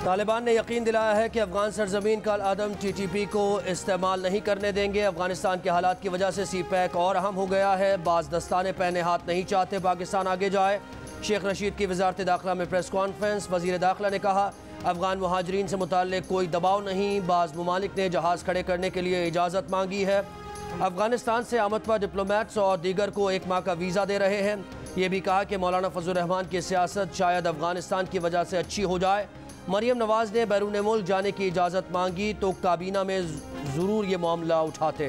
तालिबान ने यकीन दिलाया है कि अफगान सरजमीन का आदम TTP को इस्तेमाल नहीं करने देंगे। अफगानिस्तान के हालात की वजह से CPEC और अहम हो गया है। बाज़ दस्ताने पहने हाथ नहीं चाहते पाकिस्तान आगे जाए। शेख रशीद की वजारत दाखिला में प्रेस कॉन्फ्रेंस। वज़ीर दाखिला ने कहा अफगान मुहाजिरीन से मुताल्लिक कोई दबाव नहीं। बाज़ ममालिक ने जहाज़ खड़े करने के लिए इजाज़त मांगी है। अफगानिस्तान से आमद पर डिप्लोमेट्स और दीगर को 1 माह का वीज़ा दे रहे हैं। ये भी कहा कि मौलाना फजल रहमान की सियासत शायद अफगानिस्तान की वजह से अच्छी हो जाए। मरियम नवाज ने बैरून मुल्क जाने की इजाज़त मांगी तो काबीना में ज़रूर ये मामला उठाते।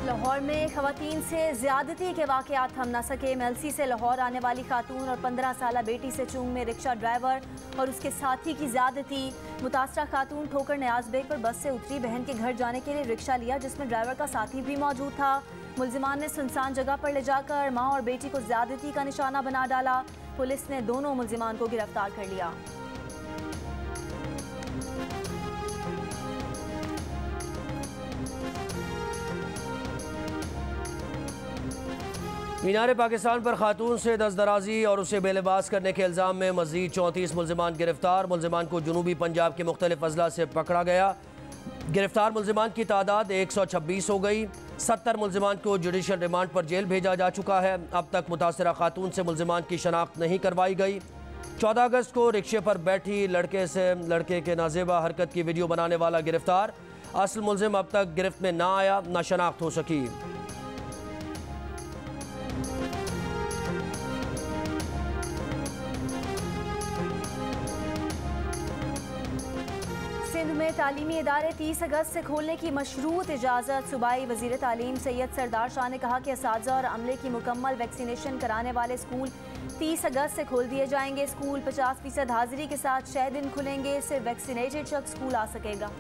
लाहौर में खवातीन से ज्यादती के वाक़यात थम न सके। MLC से लाहौर आने वाली खातून और 15 साला बेटी से चूंग में रिक्शा ड्राइवर और उसके साथी की ज्यादती। मुतासरा खातून ठोकर न्याज बेग पर बस से उतरी। बहन के घर जाने के लिए रिक्शा लिया जिसमें ड्राइवर का साथी भी मौजूद था। मुलजिमान ने सुनसान जगह पर ले जाकर माँ और बेटी को ज्यादती का निशाना बना डाला। पुलिस ने दोनों मुलजिमान को गिरफ्तार कर लिया। मीनार पाकिस्तान पर खातून से दस्तदराजी और उसे बेलिबास करने के इल्ज़ाम में मज़ीद 34 मुलजिमान गिरफ्तार। मुलजिमान को जनूबी पंजाब के मुख्तलिफ अजला से पकड़ा गया। गिरफ्तार मुलजिमान की तादाद 126 हो गई। 70 मुलजिमान को जुडिशल रिमांड पर जेल भेजा जा चुका है। अब तक मुतासरा खातून से मुलजिमान की शनाख्त नहीं करवाई गई। 14 अगस्त को रिक्शे पर बैठी लड़के के नाजेबा हरकत की वीडियो बनाने वाला गिरफ्तार। असल मुलजिम अब तक गिरफ्त में ना आया, ना शनाख्त हो सकी। सिंध में तालीमी इदारे 30 अगस्त से खोलने की मशरूत इजाज़त। सूबाई वज़ीर तालीम सैयद सरदार शाह ने कहा कि असातिज़ा और अमले की मुकम्मल वैक्सीनेशन कराने वाले स्कूल 30 अगस्त से खोल दिए जाएंगे। स्कूल 50% हाजिरी के साथ 6 दिन खुलेंगे। सिर्फ वैक्सीनेटेड शख्स स्कूल आ सकेगा।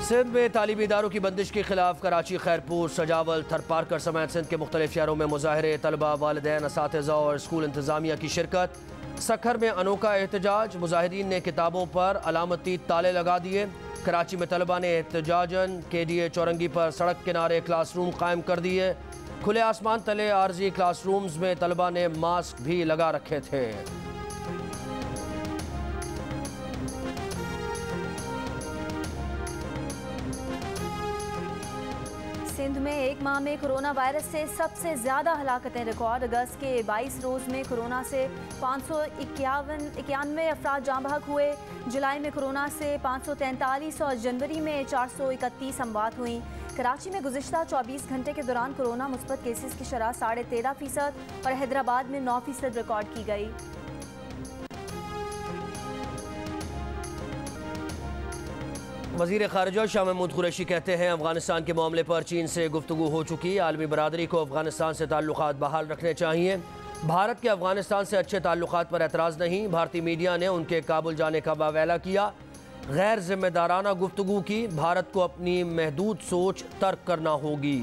सिंध में तालीमी इदारों की बंदिश के खिलाफ कराची, खैरपुर, सजावल, थरपारकर समेत सिंध के मुख्तलिफ शहरों में मुजाहरे। तलबा, वालिदैन, असातिज़ा और स्कूल इंतज़ामिया की शिरकत। सखर में अनोखा एहतजाज। मुजाहिदीन ने किताबों पर अलामती ताले लगा दिए। कराची में तलबा ने एहतजाजन KDA चौरंगी पर सड़क किनारे क्लासरूम कायम कर दिए। खुले आसमान तले आर्जी क्लासरूम्स में तलबा ने मास्क भी लगा रखे थे। सिंध में 1 माह में कोरोना वायरस से सबसे ज़्यादा हलाकतें रिकॉर्ड। अगस्त के 22 रोज़ में कोरोना से 591 अफराद जाँ बहक हुए। जुलाई में कोरोना से 543 और जनवरी में 431 अमवात हुई। कराची में गुज़िश्ता 24 घंटे के दौरान कोरोना मुस्बत केसेस की शरह 13.5% और हैदराबाद में 9% रिकॉर्ड की गई। वज़ीर ख़ारिजा शाह महमूद कुरैशी कहते हैं अफ़गानिस्तान के मामले पर चीन से गुफ्तगू हो चुकी। आलमी बरादरी को अफ़गानिस्तान से ताल्लुक़ात बहाल रखने चाहिए। भारत के अफ़गानिस्तान से अच्छे ताल्लुक़ात पर एतराज़ नहीं। भारतीय मीडिया ने उनके काबुल जाने का वावेला किया। गैर ज़िम्मेदाराना गुफ्तगू की। भारत को अपनी महदूद सोच तर्क करना होगी।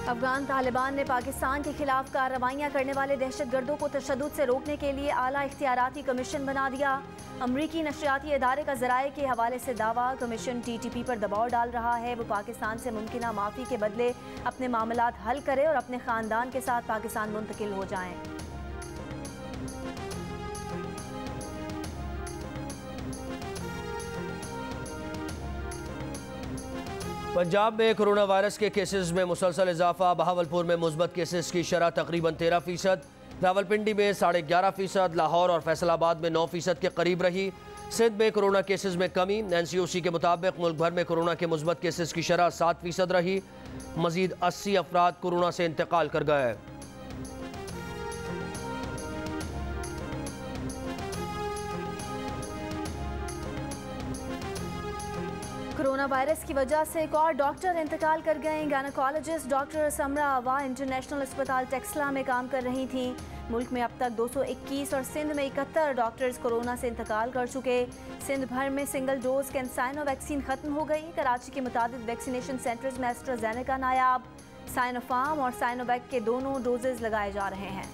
अफगान तालिबान ने पाकिस्तान के खिलाफ कार्रवाइयाँ करने वाले दहशतगर्दों को तशद्दुद से रोकने के लिए आला इख्तियाराती कमीशन बना दिया। अमरीकी नशरियाती इदारे का ज़राए के हवाले से दावा, कमीशन TTP पर दबाव डाल रहा है। वो पाकिस्तान से मुमकिना माफ़ी के बदले अपने मामलात हल करे और अपने ख़ानदान के साथ पाकिस्तान मुंतकिल हो जाएं। पंजाब में कोरोना वायरस के केसेस में मुसलसल इजाफा। बहावलपुर में मुस्बत केसेस की शरह तकरीबन 13%। रावलपिंडी में 11.5%। लाहौर और फैसलाबाद में 9% के करीब रही। सिंध में कोरोना केसेस में कमी। NCOC के मुताबिक मुल्क भर में कोरोना के मुस्बत केसेस की शरह 7% रही। मजीद 80 अफराद कोरोना से इंतकाल कर गए। कोरोना वायरस की वजह से एक और डॉक्टर इंतकाल कर गए। गायनेकोलॉजिस्ट डॉक्टर समरा अवा इंटरनेशनल अस्पताल टेक्सला में काम कर रही थी। मुल्क में अब तक 221 और सिंध में 71 डॉक्टर्स कोरोना से इंतकाल कर चुके। सिंध भर में सिंगल डोज कैंसाइनो वैक्सीन खत्म हो गई। कराची के मुताबिक वैक्सीनेशन सेंटर्स में एस्ट्राजेनेका नायाब, साइनोफार्म और साइनोवैक के दोनों डोजेज लगाए जा रहे हैं।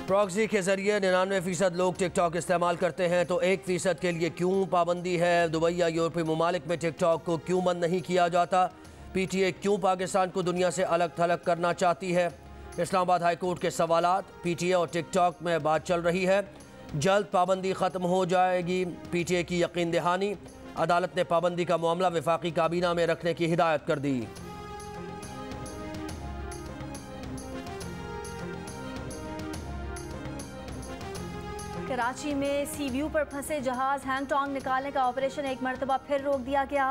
प्रॉक्सी के जरिए 99% लोग टिकटॉक इस्तेमाल करते हैं, तो 1% के लिए क्यों पाबंदी है? दुबई या यूरोपीय ममालिक में टिकटॉक को क्यों बंद नहीं किया जाता? PTA क्यों पाकिस्तान को दुनिया से अलग थलग करना चाहती है? इस्लामाबाद हाई कोर्ट के सवालात। PTA और टिकटॉक में बात चल रही है, जल्द पाबंदी ख़त्म हो जाएगी। PTA की यकीन दहानी। अदालत ने पाबंदी का मामला वफाकी काबीना में रखने की हिदायत कर दी। कराची में सी व्यू पर फंसे जहाज हैंगटोंग निकालने का ऑपरेशन एक मरतबा फिर रोक दिया गया।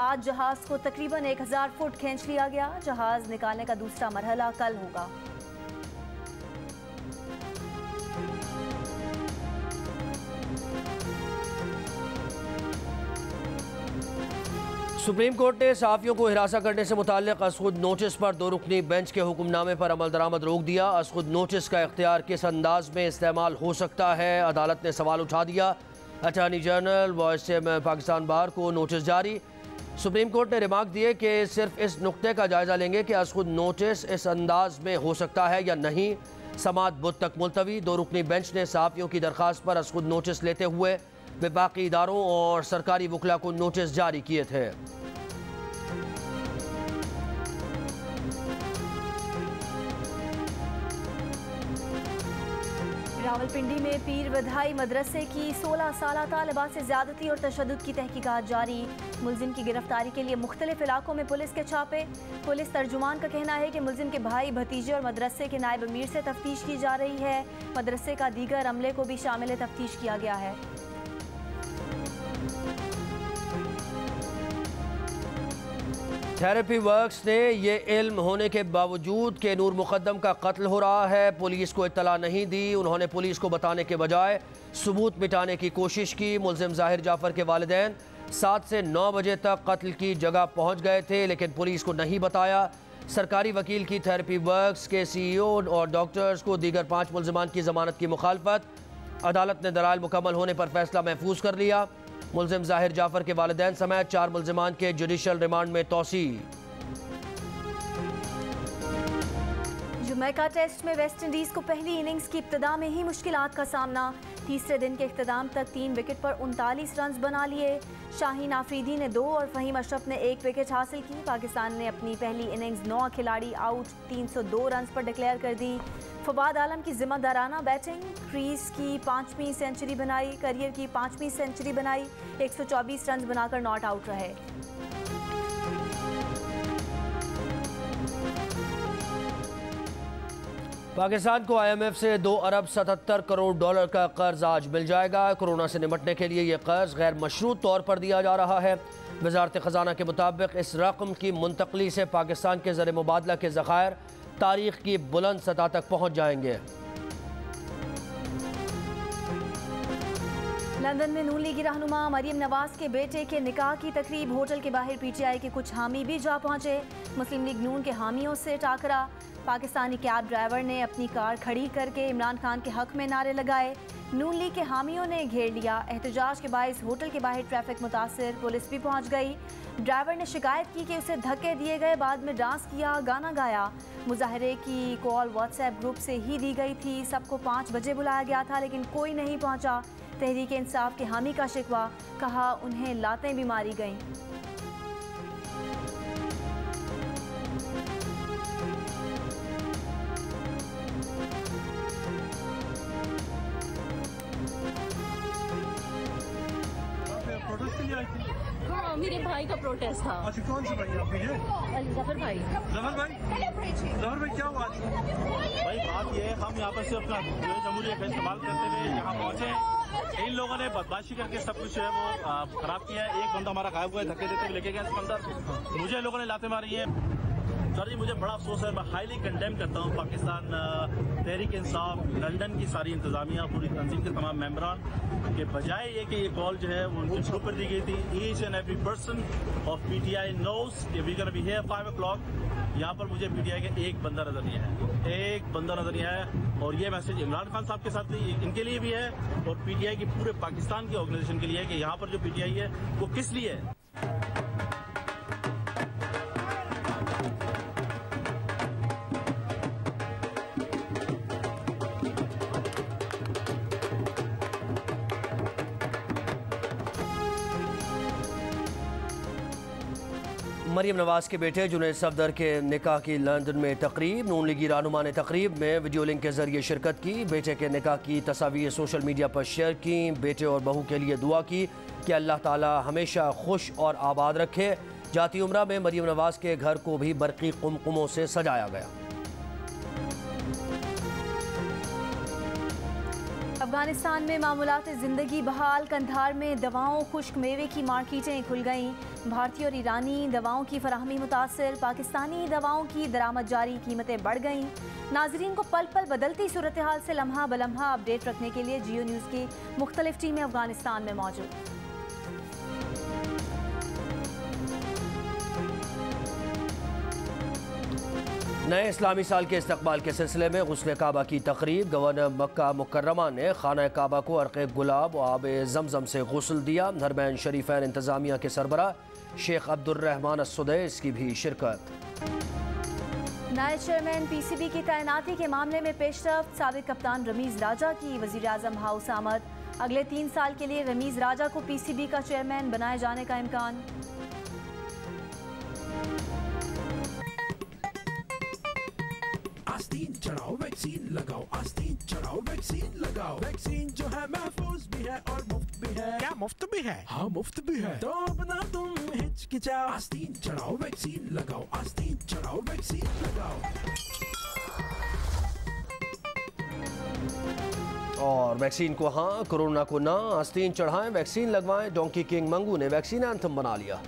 आज जहाज को तकरीबन 1000 फुट खींच लिया गया। जहाज निकालने का दूसरा मरहला कल होगा। सुप्रीम कोर्ट ने सहाफ़ियों को हिरासा करने से मुताल्लिक़ असखुद नोटिस पर 2 रुकनी बेंच के हुक्मनामे पर अमल दरामद रोक दिया। असखुद नोटिस का इख्तियार किस अंदाज में इस्तेमाल हो सकता है? अदालत ने सवाल उठा दिया। Attorney general vice chairman Pakistan bar को नोटिस जारी। सुप्रीम कोर्ट ने रिमार्क दिए कि सिर्फ इस नुक्ते का जायज़ा लेंगे कि असखुद नोटिस इस अंदाज में हो सकता है या नहीं। समाअत बुध तक मुलतवी। 2 रुकनी बेंच ने सहाफ़ियों की दरख्वास्त पर असखुद नोटिस लेते हुए वफाकी इदारों और सरकारी वकला को नोटिस जारी किए थे। रावलपिंडी में पीर वधाई मदरसे की 16 साला तालिबा से ज्यादती और तशद्दुद की तहकीकात जारी। मुलजिम की गिरफ्तारी के लिए मुख्तलिफ इलाकों में पुलिस के छापे। पुलिस तर्जुमान का कहना है कि मुलजिम के भाई भतीजे और मदरसे के नायब अमीर से तफ्तीश की जा रही है। मदरसे का दीगर अमले को भी शामिल तफ्तीश किया गया है। थेरेपी वर्क्स ने ये इल्म होने के बावजूद कि नूर मुकद्दम का कत्ल हो रहा है, पुलिस को इत्तला नहीं दी। उन्होंने पुलिस को बताने के बजाय सबूत मिटाने की कोशिश की। मुलजिम जाहिर जाफर के वालिदैन 7 से 9 बजे तक कत्ल की जगह पहुंच गए थे, लेकिन पुलिस को नहीं बताया। सरकारी वकील की थेरेपी वर्क्स के CEO और डॉक्टर्स को दीगर 5 मुलजमान की जमानत की मुखालफत। अदालत ने दलाइल मुकम्मल होने पर फैसला महफूज कर लिया। मुलजिम जाहिर जाफर के वालिदैन समेत 4 मुलजमान के जुडिशल रिमांड में तोसी। जमैका टेस्ट में वेस्ट इंडीज को पहली इनिंग्स की इब्तिदा में ही मुश्किलात का सामना। तीसरे दिन के इख्तिताम तक 3 विकेट पर 39 रन बना लिए। शाहीन आफरीदी ने 2 और फहीम अशरफ ने 1 विकेट हासिल की। पाकिस्तान ने अपनी पहली इनिंग्स 9 खिलाड़ी आउट 302 रन पर डिक्लेयर कर दी। फवाद आलम की जिम्मेदाराना बैटिंग, क्रीज की 5वीं सेंचुरी बनाई, करियर की 5वीं सेंचुरी बनाई, 124 रन बनाकर नॉट आउट रहे। पाकिस्तान को IMF से 2 अरब 77 करोड़ डॉलर का कर्ज आज मिल जाएगा। कोरोना से निपटने के लिए यह कर्ज गैर मशरूत तौर पर दिया जा रहा है। वजारत खजाना के मुताबिक इस रकम की मुंतकली से पाकिस्तान के ज़र मुबादला के ज़खायर तारीख की बुलंद सतह तक पहुँच जाएंगे। लंदन में नून लीगी रहनुमा मरियम नवाज के बेटे के निकाह की तकरीब। होटल के बाहर PTI के कुछ हामी भी जा पहुंचे। मुस्लिम लीग नून के हामियों से टाकरा। पाकिस्तानी कैब ड्राइवर ने अपनी कार खड़ी करके इमरान खान के हक में नारे लगाए। नून लीग के हामियों ने घेर लिया। एहतजाज के बायस होटल के बाहर ट्रैफिक मुतासिर, पुलिस भी पहुंच गई। ड्राइवर ने शिकायत की कि उसे धक्के दिए गए, बाद में डांस किया, गाना गाया। मुजाहरे की कॉल व्हाट्सएप ग्रुप से ही दी गई थी। सबको 5 बजे बुलाया गया था, लेकिन कोई नहीं पहुंचा। तहरीक इंसाफ के हामी का शिकवा, कहा उन्हें लातें भी मारी गईं। हाँ, मेरे भाई का प्रोटेस्ट था। अच्छा, कौन से भाई आपके ये? जफर भाई। जफर भाई? जफर भाई क्या हुआ? भाई बात ये है, हम यहाँ पर सिर्फ अपना जो है जमहूरियत का इस्तेमाल करते हुए यहाँ पहुँचे। इन लोगों ने बदमाशी करके सब कुछ जो है वो खराब किया है। एक बंदा हमारा गायब हुआ है, धक्के देते हुए लेके गया अंदर। मुझे लोगों ने लाते मारी है। सर जी मुझे बड़ा अफसोस है, मैं हाईली कंडेम करता हूँ पाकिस्तान तहरीक इंसाफ, लंदन की सारी इंतजामिया, पूरी तंजीम के तमाम मेंबरान के बजाय ये कि ये कॉल जो है वो उनके थ्रू पर दी गई थी। Each and every person of PTI knows कि we gonna be here 5 o'clock। यहाँ पर मुझे PTI का एक बंदा नजर नहीं आया, एक बंदा नजर नहीं आया। और ये मैसेज इमरान खान साहब के साथ इनके लिए भी है और PTI की पूरे पाकिस्तान की ऑर्गेनाइजेशन के लिए है कि यहाँ पर जो PTI है वो किस लिए है। मरीम नवाज के बेटे जुनैद सफदर के निकाह की लंदन में तकरीब। नून लीगी रहनुमा ने तकरीब में वीडियो लिंक के जरिए शिरकत की। बेटे के निकाह की तस्वीरें सोशल मीडिया पर शेयर की। बेटे और बहू के लिए दुआ की कि अल्लाह ताला हमेशा खुश और आबाद रखे। जाती उम्रा में मरीम नवाज के घर को भी बरक़ी कुमकुमों से सजाया गया। अफगानिस्तान में मामूलात ज़िंदगी बहाल। कंधार में दवाओं खुश्क मेवे की मार्केटें खुल गईं। भारतीय और ईरानी दवाओं की फराहमी मुतासर। पाकिस्तानी दवाओं की दरामद जारी, कीमतें बढ़ गईं। नाजरीन को पल पल बदलती सूरत हाल से लम्हा बलम्हा अपडेट रखने के लिए जियो न्यूज़ की मुख्तलिफ टीमें अफगानिस्तान में मौजूद। नए इस्लामी साल के इस्तकबाल के सिलसिले में गुस्ल काबा की तकरीब। गवर्नर मक्का मुकर्रमा ने खाना काबा को अर्क़े गुलाब और आब जमजम से गुस्ल दिया। हरमैन शरीफैन इंतजामिया के सरबरा शेख अब्दुर्रहमान अस्सुदैस की भी शिरकत। नए चेयरमैन PCB की तैनाती के मामले में पेशरफ्त। साबिक कप्तान रमीज़ राजा की वज़ीर आज़म हाउस आमद। अगले 3 साल के लिए रमीज़ राजा को PCB का चेयरमैन बनाए जाने का इम्कान। आस्तीन चढ़ाओ वैक्सीन लगाओ, आस्तीन चढ़ाओ वैक्सीन लगाओ। वैक्सीन जो है महफूज भी है और मुफ्त भी है। क्या मुफ्त भी है? हाँ मुफ्त भी है। तो अपना तुम हिचकिचाओ, आस्तीन चढ़ाओ वैक्सीन लगाओ, आस्तीन चढ़ाओ वैक्सीन लगाओ। और वैक्सीन को हाँ, कोरोना को ना। आस्तीन चढ़ाएं, वैक्सीन लगवाएं। डोंकी किंग मंगू ने वैक्सीन एंथम बना लिया।